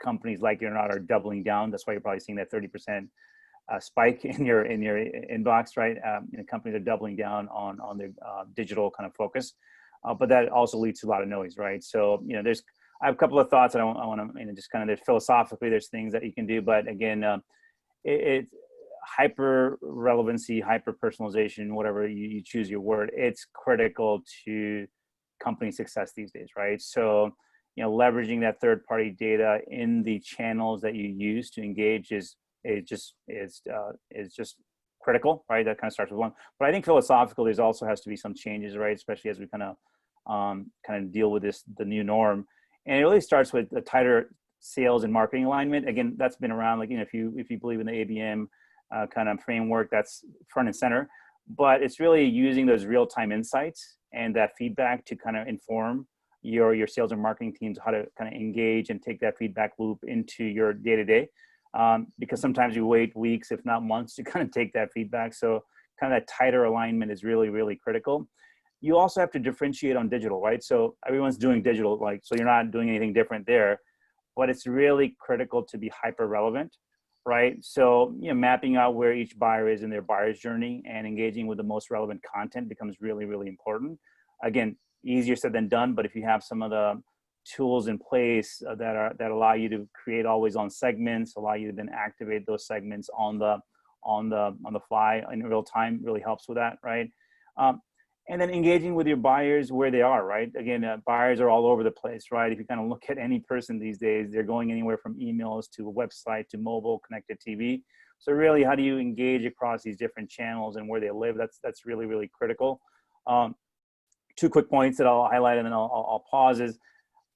S3: Companies like it or not are doubling down. That's why you're probably seeing that 30% spike in your inbox, right? You know, companies are doubling down on their digital kind of focus, but that also leads to a lot of noise, right? So, you know, I have a couple of thoughts, and I want to, you know, just kind of, philosophically, there's things that you can do, but again, it's hyper relevancy, hyper personalization, whatever you choose your word, it's critical to company success these days, right? So, you know, leveraging that third party data in the channels that you use to engage is just critical, right? That kind of starts with one. But I think philosophically, there also has to be some changes, right? Especially as we kind of deal with the new norm. And it really starts with a tighter sales and marketing alignment. Again, that's been around, like, you know, if you believe in the ABM kind of framework, that's front and center. But it's really using those real-time insights and that feedback to kind of inform your sales and marketing teams how to kind of engage and take that feedback loop into your day-to-day. Because sometimes you wait weeks, if not months, to kind of take that feedback. So kind of that tighter alignment is really, really critical. You also have to differentiate on digital, right? So everyone's doing digital, like, so you're not doing anything different there, but it's really critical to be hyper relevant, right? So, you know, mapping out where each buyer is in their buyer's journey and engaging with the most relevant content becomes really, really important. Again, easier said than done, but if you have some of the tools in place that allow you to create always on segments, allow you to then activate those segments on the fly in real time, really helps with that, right? And then engaging with your buyers where they are, right? Again, buyers are all over the place, right? If you kind of look at any person these days, they're going anywhere from emails to a website to mobile, connected TV. So really, how do you engage across these different channels and where they live? That's really, really critical. two quick points that I'll highlight and then I'll pause is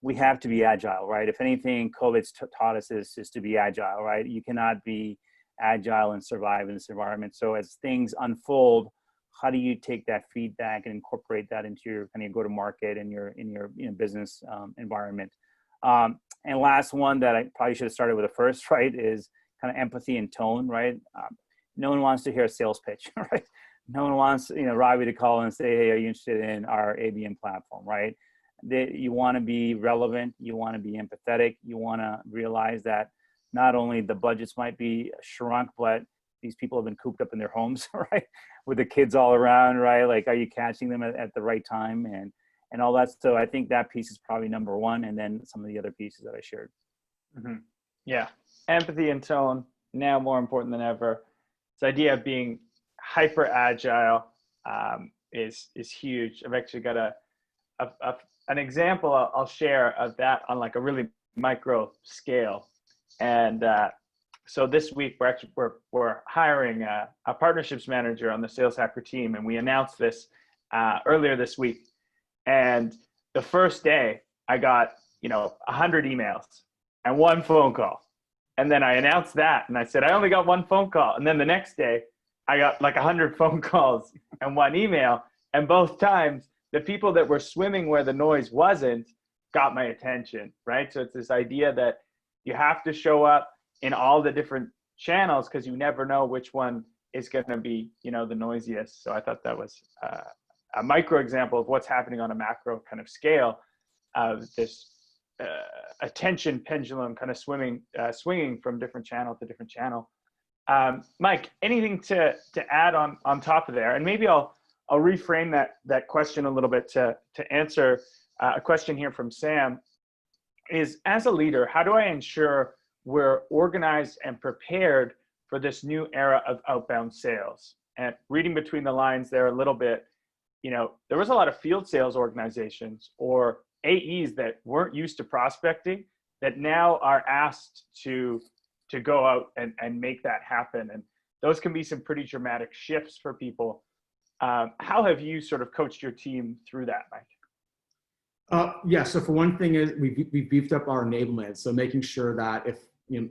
S3: we have to be agile, right? If anything, COVID's taught us is to be agile, right? You cannot be agile and survive in this environment. So as things unfold, how do you take that feedback and incorporate that into your kind of go-to-market and your business environment? And last one that I probably should have started with the first, right, is kind of empathy and tone, right? No one wants to hear a sales pitch, right? No one wants, Ravi to call and say, hey, are you interested in our ABM platform, right? You want to be relevant. You want to be empathetic. You want to realize that not only the budgets might be shrunk, but these people have been cooped up in their homes, right? With the kids all around, right? Like, are you catching them at the right time and all that? So I think that piece is probably number one. And then some of the other pieces that I shared.
S1: Mm-hmm. Yeah. Empathy and tone, now more important than ever. This idea of being hyper agile is huge. I've actually got an example I'll share of that on like a really micro scale. And so this week we're hiring a partnerships manager on the Sales Hacker team, and we announced this earlier this week. And the first day I got 100 emails and one phone call. And then I announced that, and I said I only got one phone call. And then the next day I got like 100 phone calls and one email. And both times the people that were swimming where the noise wasn't got my attention, right? So it's this idea that you have to show up in all the different channels because you never know which one is going to be, the noisiest. So I thought that was a micro example of what's happening on a macro kind of scale of this attention pendulum kind of swinging from different channel to different channel. Mike, anything to add on top of there? And maybe I'll reframe that question a little bit to answer a question here from Sam. Is, as a leader, how do I ensure we're organized and prepared for this new era of outbound sales? And reading between the lines there a little bit, there was a lot of field sales organizations or AEs that weren't used to prospecting that now are asked to go out and make that happen. And those can be some pretty dramatic shifts for people. How have you sort of coached your team through that, Mike?
S2: Yeah. So for one thing is we beefed up our enablement. So making sure that if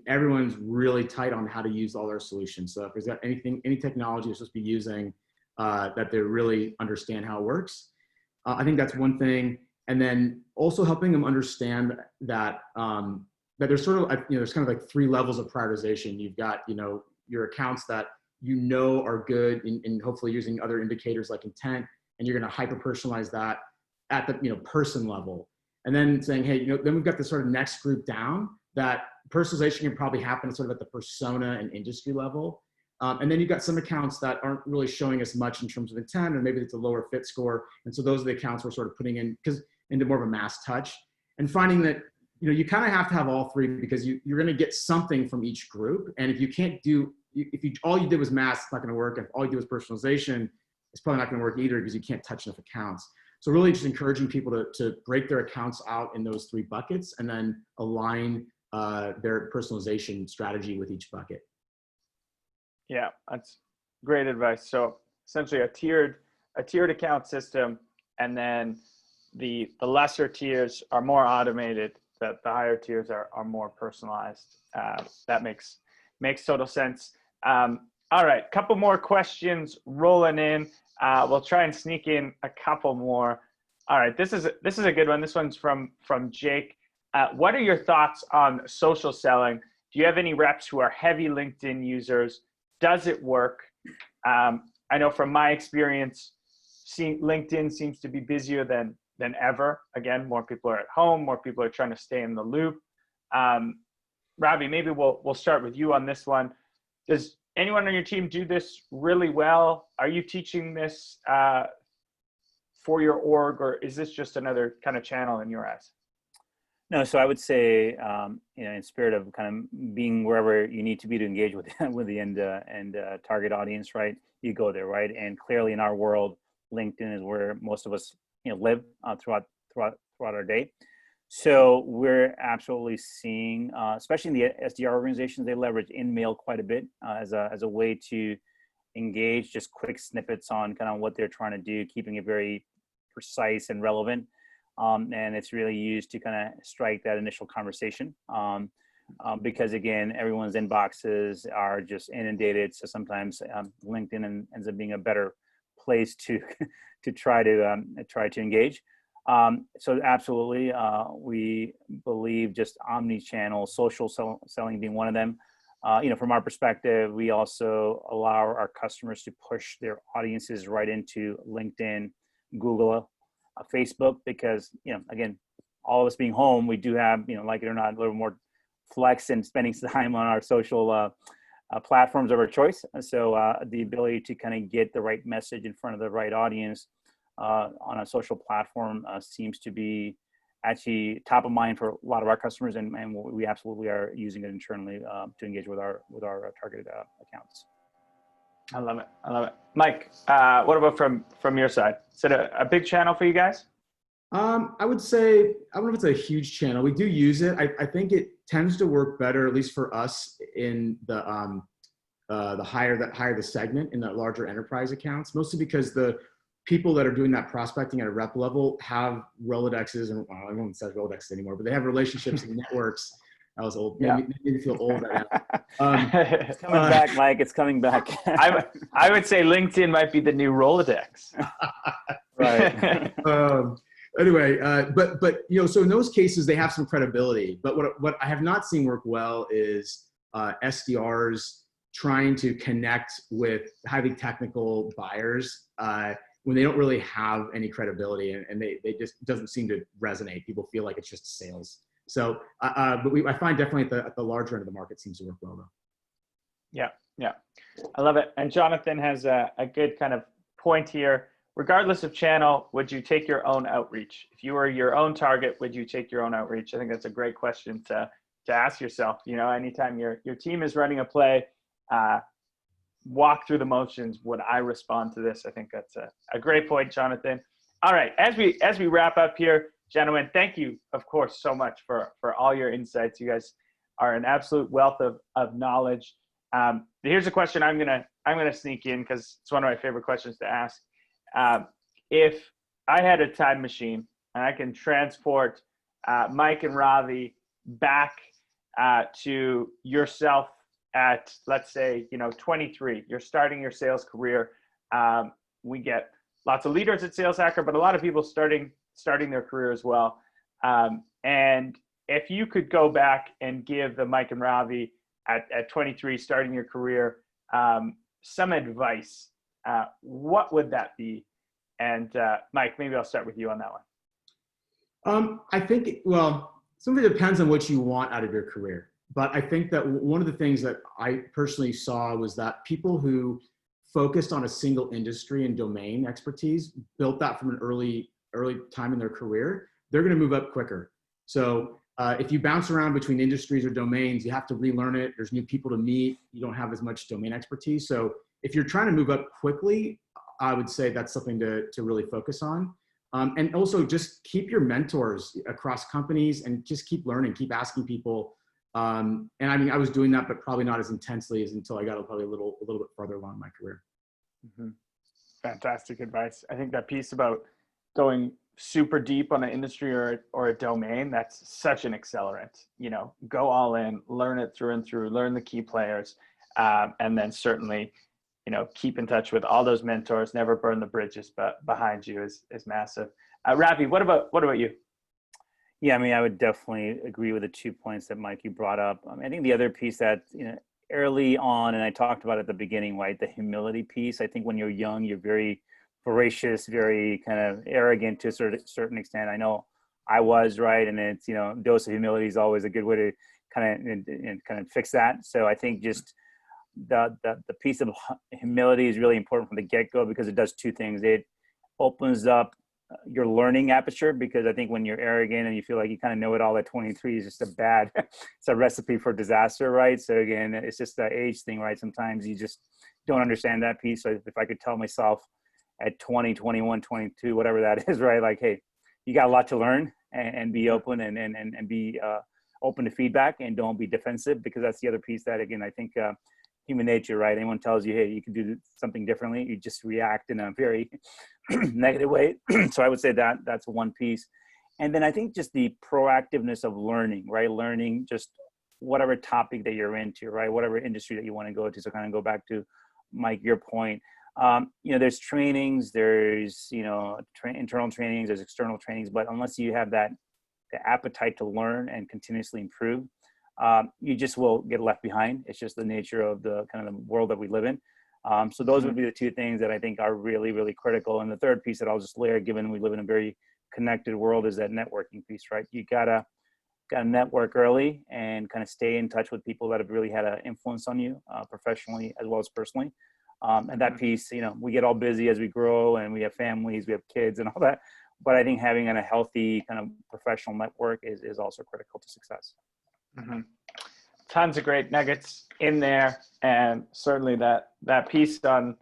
S2: everyone's really tight on how to use all their solutions. So if there's got any technology they're supposed to be using, that they really understand how it works. I think that's one thing. And then also helping them understand that that there's sort of there's kind of like three levels of prioritization. You've got your accounts that are good in hopefully using other indicators like intent, and you're going to hyper personalize that at the person level, and then saying, hey, then we've got the sort of next group down that personalization can probably happen sort of at the persona and industry level, and then you've got some accounts that aren't really showing us much in terms of intent, or maybe it's a lower fit score, and so those are the accounts we're sort of putting into more of a mass touch, and finding that you kind of have to have all three because you're going to get something from each group, and if you can't do all you did was mass, it's not going to work. If all you do is personalization, it's probably not going to work either because you can't touch enough accounts. So really just encouraging people to break their accounts out in those three buckets and then align their personalization strategy with each bucket.
S1: Yeah, that's great advice. So essentially a tiered account system, and then the lesser tiers are more automated, the higher tiers are more personalized. That makes total sense. All right, couple more questions rolling in. We'll try and sneak in a couple more. All right, this is a good one. This one's from Jake. What are your thoughts on social selling? Do you have any reps who are heavy LinkedIn users? Does it work? I know from my experience, LinkedIn seems to be busier than ever. Again, more people are at home, more people are trying to stay in the loop. Ravi, maybe we'll start with you on this one. Does anyone on your team do this really well? Are you teaching this for your org, or is this just another kind of channel in your eyes?
S3: No, so I would say, in spirit of kind of being wherever you need to be to engage with the end target audience, right? You go there, right? And clearly in our world, LinkedIn is where most of us live throughout our day. So we're absolutely seeing, especially in the SDR organizations, they leverage InMail quite a bit as a way to engage just quick snippets on kind of what they're trying to do, keeping it very precise and relevant. And it's really used to kind of strike that initial conversation. Because again, everyone's inboxes are just inundated. So sometimes LinkedIn ends up being a better place to to try to engage. So absolutely, we believe just omni-channel, social selling being one of them. From our perspective, we also allow our customers to push their audiences right into LinkedIn, Google, Facebook, because, again, all of us being home, we do have, like it or not, a little more flex and spending time on our social platforms of our choice. So the ability to kind of get the right message in front of the right audience on a social platform seems to be actually top of mind for a lot of our customers, and we absolutely are using it internally to engage with our targeted accounts.
S1: I love it. Mike, what about from your side? Is it a big channel for you guys?
S2: I would say, I don't know if it's a huge channel. We do use it. I think it tends to work better, at least for us, in the higher the segment in the larger enterprise accounts, mostly because the people that are doing that prospecting at a rep level have Rolodexes, and well, everyone says Rolodexes anymore, but they have relationships and networks. I was old. Made me feel old right now.
S3: It's coming back, Mike. It's coming back.
S1: I would say LinkedIn might be the new Rolodex.
S3: Right.
S2: Anyway, but so in those cases they have some credibility. But what I have not seen work well is SDRs trying to connect with highly technical buyers when they don't really have any credibility, and they just doesn't seem to resonate. People feel like it's just sales. So, but I find definitely at the larger end of the market seems to work well though.
S1: Yeah, I love it. And Jonathan has a good kind of point here. Regardless of channel, would you take your own outreach? If you were your own target, would you take your own outreach? I think that's a great question to ask yourself. Anytime your team is running a play, walk through the motions. Would I respond to this? I think that's a great point, Jonathan. All right, as we wrap up here, gentlemen, thank you, of course, so much for all your insights. You guys are an absolute wealth of knowledge. Here's a question I'm gonna sneak in because it's one of my favorite questions to ask. If I had a time machine and I can transport Mike and Ravi back to yourself at, let's say, 23, you're starting your sales career. We get lots of leaders at Sales Hacker, but a lot of people starting their career as well. And if you could go back and give the Mike and Ravi at 23, starting your career, some advice, what would that be? And Mike, maybe I'll start with you on that one.
S2: I think, something depends on what you want out of your career. But I think that one of the things that I personally saw was that people who focused on a single industry and domain expertise, built that from an early time in their career, they're going to move up quicker. So if you bounce around between industries or domains, you have to relearn it. There's new people to meet. You don't have as much domain expertise. So if you're trying to move up quickly, I would say that's something to really focus on. And also just keep your mentors across companies and just keep learning, keep asking people. And I mean, I was doing that, but probably not as intensely as until I got probably a little bit farther along in my career.
S1: Mm-hmm. Fantastic advice. I think that piece about going super deep on an industry or a domain, that's such an accelerant. Go all in, learn it through and through, learn the key players, and then certainly, keep in touch with all those mentors. Never burn the bridges, but behind you is massive. Ravi, what about you?
S3: Yeah, I mean, I would definitely agree with the 2 points that Mike, you brought up. I think the other piece that, early on, and I talked about at the beginning, right, the humility piece. I think when you're young, you're very voracious, very kind of arrogant to a certain extent. I know I was, right, and it's, dose of humility is always a good way to kind of fix that. So I think just the piece of humility is really important from the get-go because it does two things. It opens up your learning aperture, because I think when you're arrogant and you feel like you kind of know it all at 23 is just it's a recipe for disaster, right? So again, it's just the age thing, right? Sometimes you just don't understand that piece. So if I could tell myself at 20, 21, 22, whatever that is, right? Like, hey, you got a lot to learn, and be open and be open to feedback, and don't be defensive, because that's the other piece that, again, I think human nature, right? Anyone tells you, hey, you can do something differently, you just react in a very negative way. So I would say that that's one piece. And then I think just the proactiveness of learning, right? Learning just whatever topic that you're into, right? Whatever industry that you want to go to. So kind of go back to Mike, your point. There's trainings, there's, internal trainings, there's external trainings, but unless you have the appetite to learn and continuously improve, you just will get left behind. It's just the nature of the kind of the world that we live in. So those would be the two things that I think are really, really critical. And the third piece that I'll just layer, given we live in a very connected world, is that networking piece, right? You gotta network early and kind of stay in touch with people that have really had an influence on you, professionally as well as personally. And that piece, we get all busy as we grow and we have families, we have kids and all that. But I think having a healthy kind of professional network is also critical to success.
S1: Mm-hmm. Tons of great nuggets in there. And certainly that piece on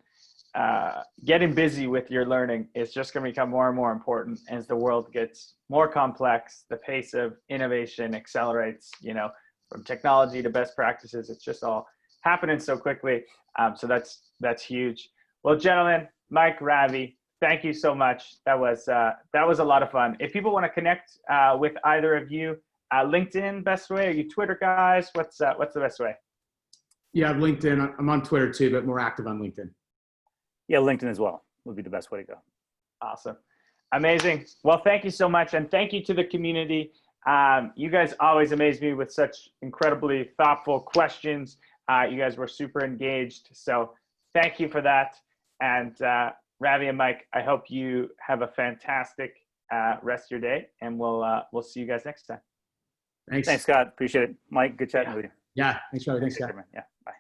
S1: getting busy with your learning is just going to become more and more important as the world gets more complex. The pace of innovation accelerates, from technology to best practices. It's just all happening so quickly. So that's huge. Well, gentlemen, Mike, Ravi, thank you so much. That was a lot of fun. If people want to connect with either of you, LinkedIn, best way? Are you Twitter guys? What's the best way?
S2: Yeah, LinkedIn. I'm on Twitter too, but more active on LinkedIn.
S3: Yeah, LinkedIn as well would be the best way to go.
S1: Awesome. Amazing. Well, thank you so much. And thank you to the community. You guys always amaze me with such incredibly thoughtful questions. You guys were super engaged. So thank you for that. And Ravi and Mike, I hope you have a fantastic rest of your day, and we'll see you guys next time.
S2: Thanks.
S3: Thanks, Scott. Appreciate it. Mike, good chatting with you.
S2: Yeah. Thanks, Charlie. Thanks, Scott.
S3: Yeah. Bye.